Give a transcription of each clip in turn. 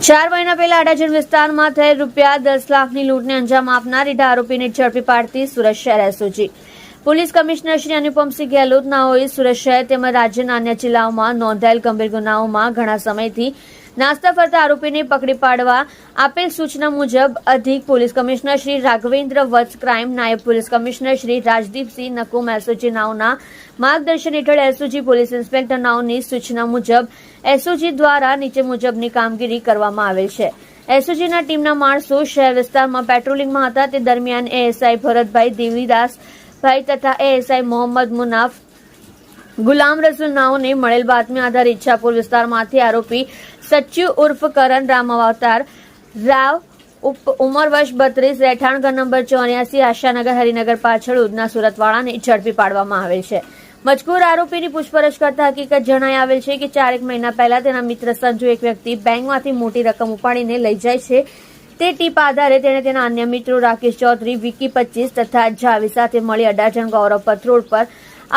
4 મહિના પહેલા અડાજણ વિસ્તારમાં થયેલ ₹10 લાખની લૂંટને અંજામ આપનાર ઇડા આરોપીને ઝડપી પાડતી સુરત શહેર SOG police commissioner Shri Anupamsinh Gehlot નાઓએ સુરત શહેર તેમજ રાજ્યના અન્ય જિલ્લાઓમાં નોંધાયેલ ગંભીર ગુનાઓમાં ઘણા સમયથી નાસ્તા ફરતા આરોપીને પકડી પાડવા આપેલ સૂચના મુજબ અધિક police commissioner Shri Raghavendra Vats crime નાયબ police commissioner Shri Rajdeepsinh Nakum SOG નાઓના માર્ગદર્શન હેઠળ એસઓજી પોલીસ ઇન્સ્પેક્ટર નાઓની સૂચના મુજબ એસઓજી દ્વારા નીચે મુજબની કામગીરી કરવામાં આવેલ છે। એસઓજીના ટીમના માણસો શહેર વિસ્તારમાં પેટ્રોલિંગમાં હતા તે દરમિયાન એએસઆઈ ભરતભાઈ દેવીદાસભાઈ તથા એએસઆઈ મોહમ્મદ મુનાફ ગુલામ રસૂલ નાઓને મળેલ બાતમી આધારે ઈચ્છાપુર વિસ્તારમાંથી આરોપી સચ્ચુ ઉર્ફ કરણ રામ અવતાર રાવ ઉંમર વર્ષ 32 રહેઠાણ ઘર નંબર 84 આશાનગર હરિનગર પાછળ ઉધના સુરતવાળાને ઝડપી પાડવામાં આવેલ છે। મજકૂર આરોપીની પૂછપરછ કરતા હકીકત જણાઈ આવેલ છે કે 4 મહિના પહેલા તેના મિત્ર સંજુ એક વ્યક્તિ બેંકમાંથી મોટી રકમ ઉપાડીને લઈ જાય છે તે ટીપ આધારે તેણે તેના અન્ય મિત્રો રાકેશ ચૌધરી વિકી 25 તથા જાવી સાથે મળી અડાજણ ગૌરવ પથ રોડ પર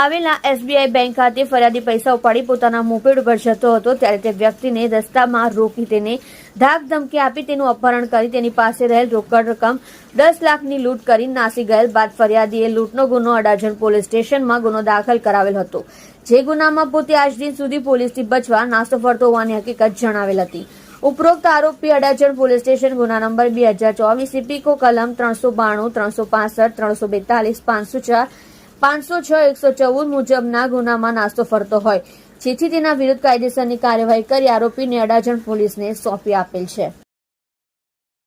આવેલા એસબીઆઈ બેંક ખાતે ફરિયાદી પૈસા ઉપાડી પોતાના મોપેડ ઉપર જતો હતો ત્યારે તે વ્યક્તિને રસ્તામાં રોકી તેને ધાક ધમકી આપી તેનું અપહરણ કરી તેની પાસે રહેલ રોકડ રકમ 10 લાખની લૂંટ કરી નાસી ગયેલ બાદ ફરિયાદીએ લૂંટનો ગુનો અડાજણ પોલીસ સ્ટેશનમાં ગુનો દાખલ કરાવેલ હતો જે ગુનામાં પોતે આજ દિન સુધી પોલીસથી બચવા નાસ્તો ફરતો હોવાની હકીકત જણાવેલ હતી। ઉપરોક્ત આરોપી અડાજણ પોલીસ સ્ટેશન ગુના નંબર 2024 ઇપીકો કલમ 392 365 342 504 506 114 મુજબના ગુનામાં નાસ્તો ફરતો હોય જેથી તેના વિરુદ્ધ કાયદેસરની કાર્યવાહી કરી આરોપીને અડાજણ પોલીસને સોંપી આપેલ છે।